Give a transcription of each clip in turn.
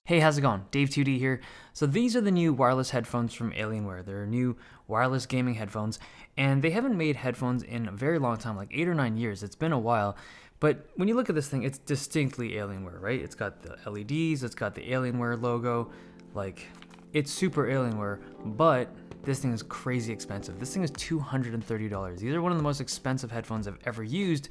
Hey, how's it going? Dave 2D here. So these are the new wireless headphones from Alienware. They're new wireless gaming headphones, and they haven't made headphones in a very long time, like 8 or 9 years. It's been a while, but when you look at this thing, it's distinctly Alienware, right? It's got the LEDs, it's got the Alienware logo, like, it's super Alienware, but this thing is crazy expensive. This thing is $230. These are one of the most expensive headphones I've ever used,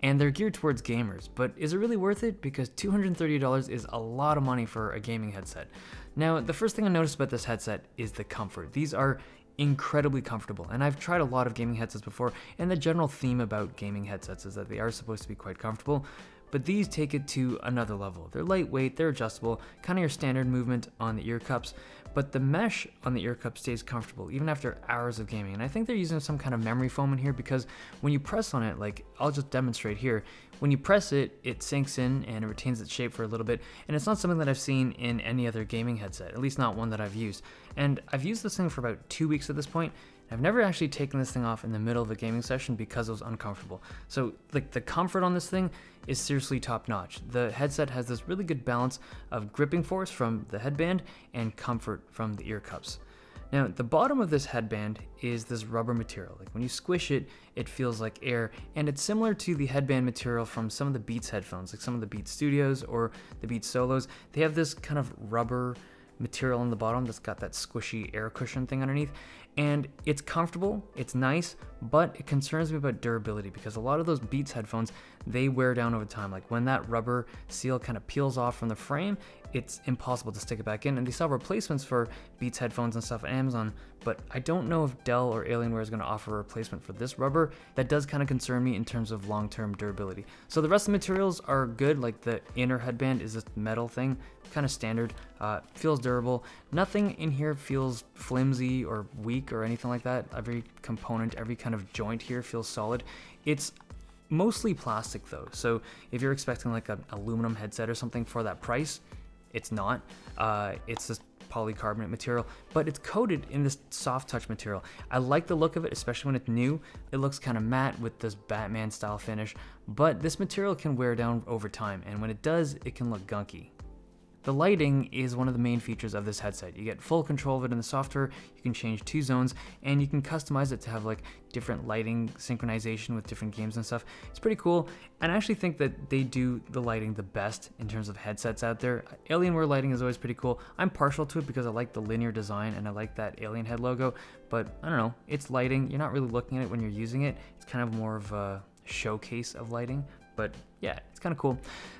and they're geared towards gamers. But is it really worth it? Because $230 is a lot of money for a gaming headset. Now, the first thing I noticed about this headset is the comfort. These are incredibly comfortable, and I've tried a lot of gaming headsets before, and the general theme about gaming headsets is that they are supposed to be quite comfortable, but these take it to another level. They're lightweight, they're adjustable, kind of your standard movement on the ear cups, but the mesh on the ear cup stays comfortable even after hours of gaming. And I think they're using some kind of memory foam in here, because when you press on it, like I'll just demonstrate here, when you press it, it sinks in and it retains its shape for a little bit, and it's not something that I've seen in any other gaming headset, at least not one that I've used. And I've used this thing for about 2 weeks at this point. I've never actually taken this thing off in the middle of a gaming session because it was uncomfortable. So like the comfort on this thing is seriously top notch. The headset has this really good balance of gripping force from the headband and comfort from the ear cups. Now, the bottom of this headband is this rubber material. Like when you squish it, it feels like air, and it's similar to the headband material from some of the Beats headphones, like some of the Beats Studios or the Beats Solos. They have this kind of rubber material on the bottom that's got that squishy air cushion thing underneath, and it's comfortable, it's nice, but it concerns me about durability, because a lot of those Beats headphones, they wear down over time. Like when that rubber seal kind of peels off from the frame, it's impossible to stick it back in. And they sell replacements for Beats headphones and stuff at Amazon, but I don't know if Dell or Alienware is going to offer a replacement for this rubber. That does kind of concern me in terms of long-term durability. So the rest of the materials are good. Like the inner headband is this metal thing, kind of standard, feels durable. Nothing in here feels flimsy or weak or anything like that. Every component, every kind of joint here feels solid. It's mostly plastic though, so if you're expecting like an aluminum headset or something for that price, it's not. It's this polycarbonate material, but it's coated in this soft touch material. I like the look of it, especially when it's new. It looks kind of matte with this Batman style finish, but this material can wear down over time, and when it does, it can look gunky. The lighting is one of the main features of this headset. You get full control of it in the software, you can change 2 zones, and you can customize it to have like different lighting synchronization with different games and stuff. It's pretty cool, and I actually think that they do the lighting the best in terms of headsets out there. Alienware lighting is always pretty cool. I'm partial to it because I like the linear design and I like that alien head logo, but I don't know, it's lighting. You're not really looking at it when you're using it. It's kind of more of a showcase of lighting. But yeah, it's kind of cool.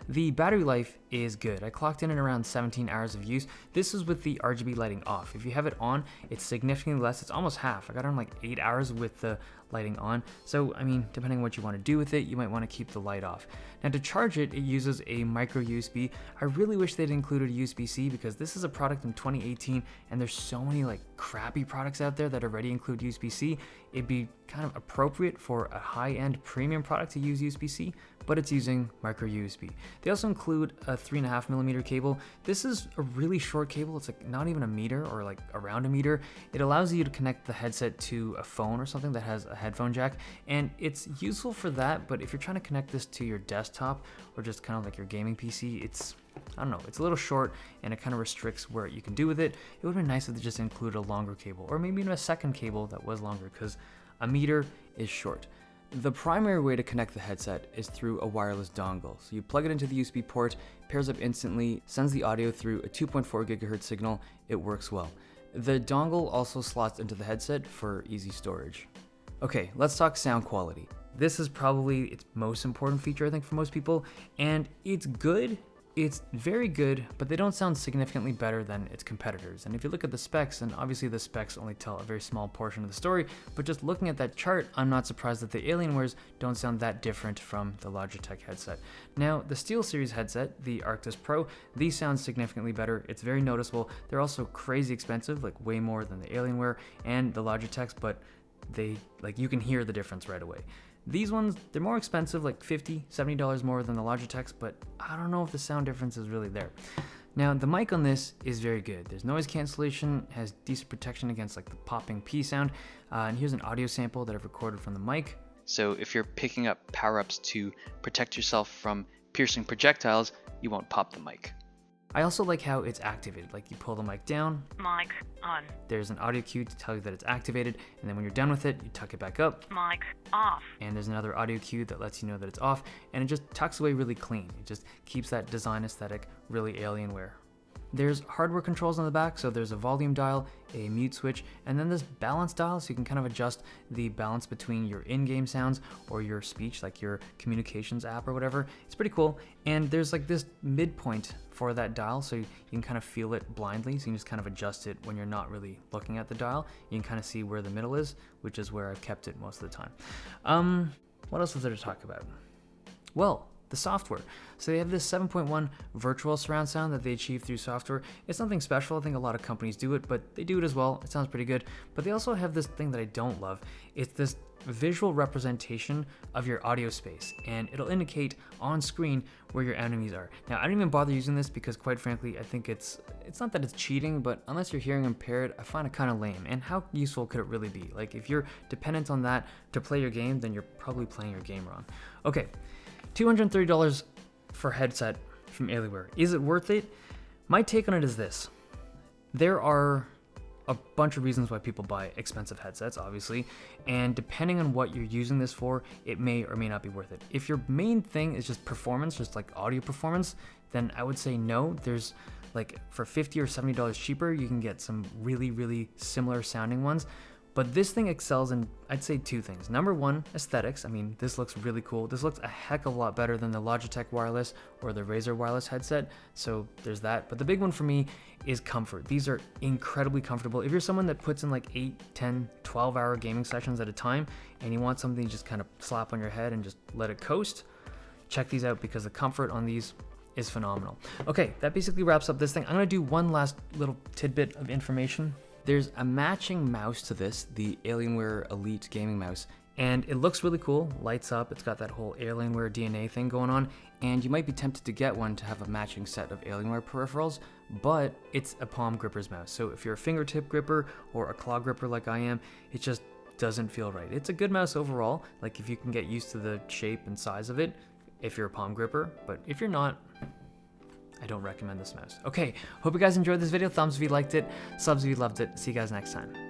The battery life is good. I clocked in at around 17 hours of use. This is with the RGB lighting off. If you have it on, it's significantly less. It's almost half. I got on like 8 hours with the lighting on. So, I mean, depending on what you want to do with it, you might want to keep the light off. Now, to charge it, it uses a micro USB. I really wish they'd included USB-C, because this is a product in 2018, and there's so many like crappy products out there that already include USB-C. It'd be kind of appropriate for a high-end premium product to use USB-C, but it's using micro USB. They also include a 3.5mm cable. This is a really short cable. It's like not even a meter, or like around a meter. It allows you to connect the headset to a phone or something that has a headphone jack, and it's useful for that. But if you're trying to connect this to your desktop or just kind of like your gaming PC, it's, I don't know, it's a little short, and it kind of restricts what you can do with it. It would have been nice if they just included a longer cable, or maybe even a second cable that was longer, because a meter is short. The primary way to connect the headset is through a wireless dongle. So you plug it into the USB port, pairs up instantly, sends the audio through a 2.4 GHz signal. It works well. The dongle also slots into the headset for easy storage. Okay, let's talk sound quality. This is probably its most important feature, I think, for most people, and it's good. It's very good, but they don't sound significantly better than its competitors. And if you look at the specs, and obviously the specs only tell a very small portion of the story, but just looking at that chart, I'm not surprised that the Alienwares don't sound that different from the Logitech headset. Now, the SteelSeries headset, the Arctis Pro, these sound significantly better. It's very noticeable. They're also crazy expensive, like way more than the Alienware and the Logitechs, but they, like, you can hear the difference right away. These ones, they're more expensive, like $50, $70 more than the Logitechs, but I don't know if the sound difference is really there. Now, the mic on this is very good. There's noise cancellation, has decent protection against like the popping P sound, and here's an audio sample that I've recorded from the mic. So if you're picking up power-ups to protect yourself from piercing projectiles, you won't pop the mic. I also like how it's activated. Like you pull the mic down, Mic on. there's an audio cue to tell you that it's activated, and then when you're done with it, you tuck it back up, Mic off. and there's another audio cue that lets you know that it's off, and it just tucks away really clean. It just keeps that design aesthetic really Alienware. There's hardware controls on the back, so there's a volume dial, a mute switch, and then this balance dial, so you can kind of adjust the balance between your in-game sounds or your speech, like your communications app or whatever. It's pretty cool, and there's like this midpoint for that dial, so you can kind of feel it blindly, so you can just kind of adjust it when you're not really looking at the dial. You can kind of see where the middle is, which is where I've kept it most of the time. What else is there to talk about? Well, the software. So they have this 7.1 virtual surround sound that they achieve through software. It's nothing special. I think a lot of companies do it, but they do it as well. It sounds pretty good. But they also have this thing that I don't love. It's this visual representation of your audio space, and it'll indicate on screen where your enemies are. Now, I don't even bother using this because, quite frankly, I think it's not that it's cheating, but unless you're hearing impaired, I find it kind of lame. And how useful could it really be? Like, if you're dependent on that to play your game, then you're probably playing your game wrong. Okay. $230 for a headset from Alienware. Is it worth it? My take on it is this. There are a bunch of reasons why people buy expensive headsets, obviously, and depending on what you're using this for, it may or may not be worth it. If your main thing is just performance, just like audio performance, then I would say no. There's like for $50 or $70 cheaper, you can get some really, really similar sounding ones. But this thing excels in, I'd say, two things. Number one, aesthetics. I mean, this looks really cool. This looks a heck of a lot better than the Logitech wireless or the Razer wireless headset. So there's that. But the big one for me is comfort. These are incredibly comfortable. If you're someone that puts in like 8, 10, 12-hour gaming sessions at a time and you want something to just kind of slap on your head and just let it coast, check these out because the comfort on these is phenomenal. Okay, that basically wraps up this thing. I'm gonna do one last little tidbit of information. There's a matching mouse to this, the Alienware Elite gaming mouse, and it looks really cool, lights up, it's got that whole Alienware DNA thing going on, and you might be tempted to get one to have a matching set of Alienware peripherals, but it's a palm gripper's mouse. So if you're a fingertip gripper or a claw gripper like I am, it just doesn't feel right. It's a good mouse overall, like if you can get used to the shape and size of it, if you're a palm gripper, but if you're not, I don't recommend this mouse. Okay, hope you guys enjoyed this video. Thumbs if you liked it, subs if you loved it. See you guys next time.